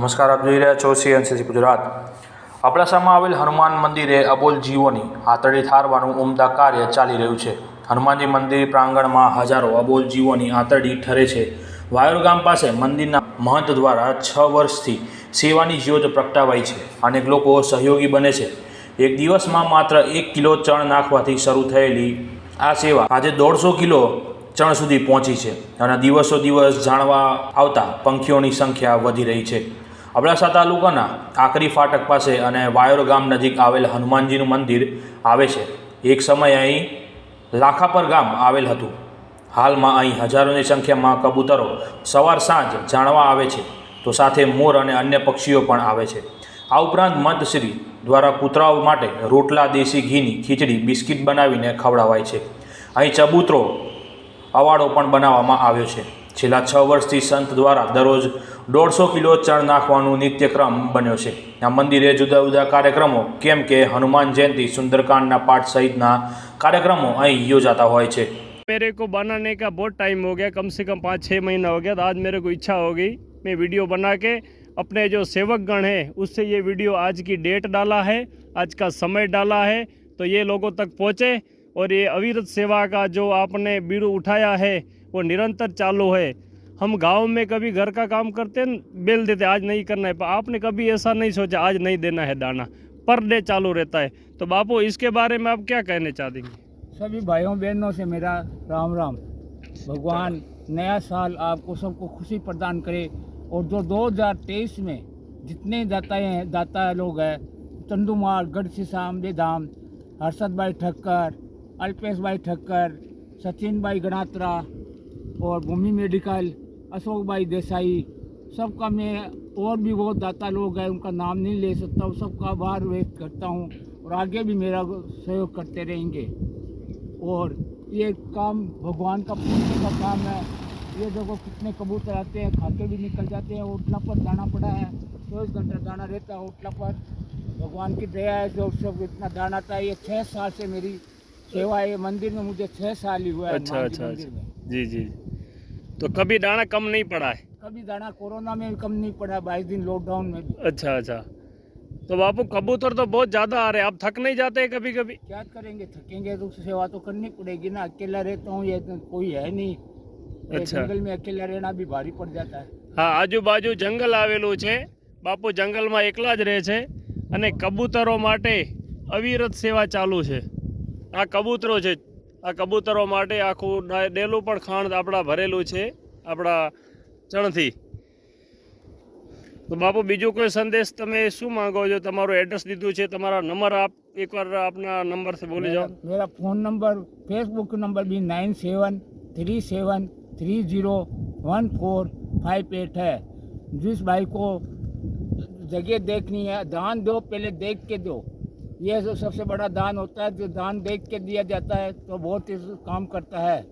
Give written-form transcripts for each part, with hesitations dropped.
નમસ્કાર, આપ જોઈ રહ્યા છો CNCC ગુજરાત। અબડાસામાં આવેલ હનુમાન મંદિરે અબોલ જીવોની આંતરડી ઠારવાનું ઉમદા કાર્ય ચાલી રહ્યું છે। હનુમાનજી મંદિર પ્રાંગણમાં હજારો અબોલ જીવોની આંતરડી ઠરે છે। વાયોર ગામ પાસે મંદિરના મહંત દ્વારા 6 વર્ષથી સેવાની જ્યોત પ્રગટાવાઈ છે। અનેક લોકો સહયોગી બને છે। એક દિવસમાં માત્ર 1 કિલો ચણ નાખવાથી શરૂ થયેલી આ સેવા આજે 150 કિલો ચણ સુધી પહોંચી છે અને દિવસો દિવસ જાણવા આવતા પંખીઓની સંખ્યા વધી રહી છે। અબડાસા તાલુકાના આકરી ફાટક પાસે અને વાયોર ગામ નજીક આવેલ હનુમાનજીનું મંદિર આવે છે। એક સમયે અહીં લાખાપર ગામ આવેલ હતું। હાલમાં અહીં હજારોની સંખ્યામાં કબૂતરો સવાર સાંજ જાણવા આવે છે, તો સાથે મોર અને અન્ય પક્ષીઓ પણ આવે છે। આ ઉપરાંત મંતશ્રી દ્વારા કૂતરાઓ માટે રોટલા, દેશી ઘીની ખીચડી, બિસ્કિટ બનાવીને ખવડાવાય છે। અહીં ચબૂતરો અવાડો પણ બનાવવામાં આવ્યો છે। છેલ્લા 6 વર્ષથી સંત દ્વારા દરરોજ 150 કિલો ચણ નાખવાનું નિત્યક્રમ બન્યો છે। આ મંદિરે જુદા જુદા કાર્યક્રમો કેમ કે હનુમાન જયંતિ, સુંદરકાंडના પાઠ સહિતના કાર્યક્રમો અહીં યોજાતા હોય છે। मेरे को बनाने का बहुत टाइम हो गया, कम से कम 5-6 महीना हो गया। तो आज मेरे को इच्छा हो गई, मैं वीडियो बना के अपने जो सेवक गण है उससे ये वीडियो आज की डेट डाला है, आज का समय डाला है, तो ये लोगों तक पहुँचे और ये अविरत सेवा का जो आपने बीड़ू उठाया है वो निरंतर चालू है। हम गांव में कभी घर का काम करते हैं, बेल देते, आज नहीं करना है, पर आपने कभी ऐसा नहीं सोचा आज नहीं देना है दाना, पर डे चालू रहता है। तो बापू इसके बारे में आप क्या कहना चाहेंगे? सभी भाइयों बहनों से मेरा राम राम। भगवान नया साल आपको सबको खुशी प्रदान करे और जो 2023 में जितने दाता लोग हैं, चंदूमाल, गढ़सीसा, अम्बे धाम, हर्षद भाई ठक्कर, अल्पेश भाई ठक्कर, सचिन भाई गणात्रा और भूमि मेडिकल, अशोक भाई देसाई, सबका मैं और भी बहुत दाता लोग हैं उनका नाम नहीं ले सकता हूँ, सबका आभार व्यक्त करता हूँ और आगे भी मेरा सहयोग करते रहेंगे। और ये काम भगवान का पुण्य का काम है। ये देखो कितने कबूतर आते हैं, खाके भी निकल जाते हैं। ओटला पर दाना पड़ा है, 24 घंटा दाना रहता है ओटला पर। भगवान की दया है जो सब इतना दाना आता है। ये 6 साल से मेरी सेवा है मंदिर में, मुझे 6 साल ही हुआ है। अच्छा। जी जी। तो कभी दाना कम नहीं पड़ा है? कभी दाना कोरोना में भी कम नहीं पड़ा, 22 दिन लॉकडाउन में भी। अच्छा। तो बापू कबूतर तो बहुत ज़्यादा आ रहे हैं, आप थक नहीं जाते कभी कभी? क्या करेंगे, थकेंगे तो सेवा तो करनी पड़ेगी ना। अकेला रहता हूँ, ये तो कोई है नहीं। अच्छा। जंगल में अकेला रहना भी भारी पड़ जाता है। हाँ, आजूबाजू जंगल आवेલું છે। બાપુ જંગલમાં એકલા જ રહે છે અને કબૂતરો માટે અવિરત સેવા ચાલુ છે। આ કબૂતરો છે, આ કબૂતરો માટે આખું ડેલું પણ ખાણ આપણા ભરેલું છે આપણા ચણથી। તો બાપુ બીજો કોઈ સંદેશ તમે શું માંગો છો? તમારું એડ્રેસ દીધું છે, તમારા નંબર આપ એકવાર આપના નંબર से બોલી જાઓ। मेरा फ़ोन नंबर, फेसबुक नंबर भी 9737301458 है। जिस भाई को जगह देखनी है, दान दो, पहले देख के दो। ये जो सबसे बड़ा दान होता है, जो दान देख के दिया जाता है तो बहुत ही काम करता है।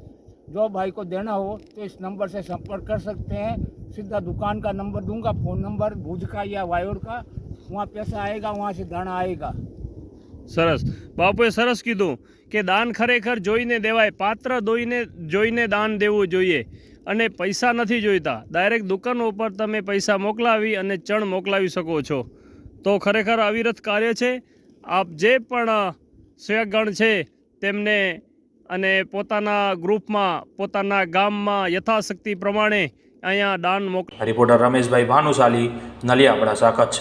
जो भाई को देना हो तो इस नंबर से संपर्क कर सकते हैं। सीधा दुकान का नंबर दूंगा, फ़ोन नंबर भुज का या वायोर का, वहाँ पैसा आएगा, वहाँ से दाना आएगा। સરસ બાપુએ સરસ કીધું કે દાન ખરેખર જોઈને દેવાય, પાત્ર જોઈને દાન દેવું જોઈએ અને પૈસા નથી જોઈતા। ડાયરેક્ટ દુકાન ઉપર તમે પૈસા મોકલાવી અને ચણ મોકલાવી શકો છો। તો ખરેખર અવિરત કાર્ય છે। આપ જે પણ સેવકગણ છે તેમને અને પોતાના ગ્રુપમાં, પોતાના ગામમાં યથાશક્તિ પ્રમાણે અહીંયા દાન મોકલ। રિપોર્ટર રમેશભાઈ ભાનુશાલી, નલિયા, અબડાસા, કચ્છ।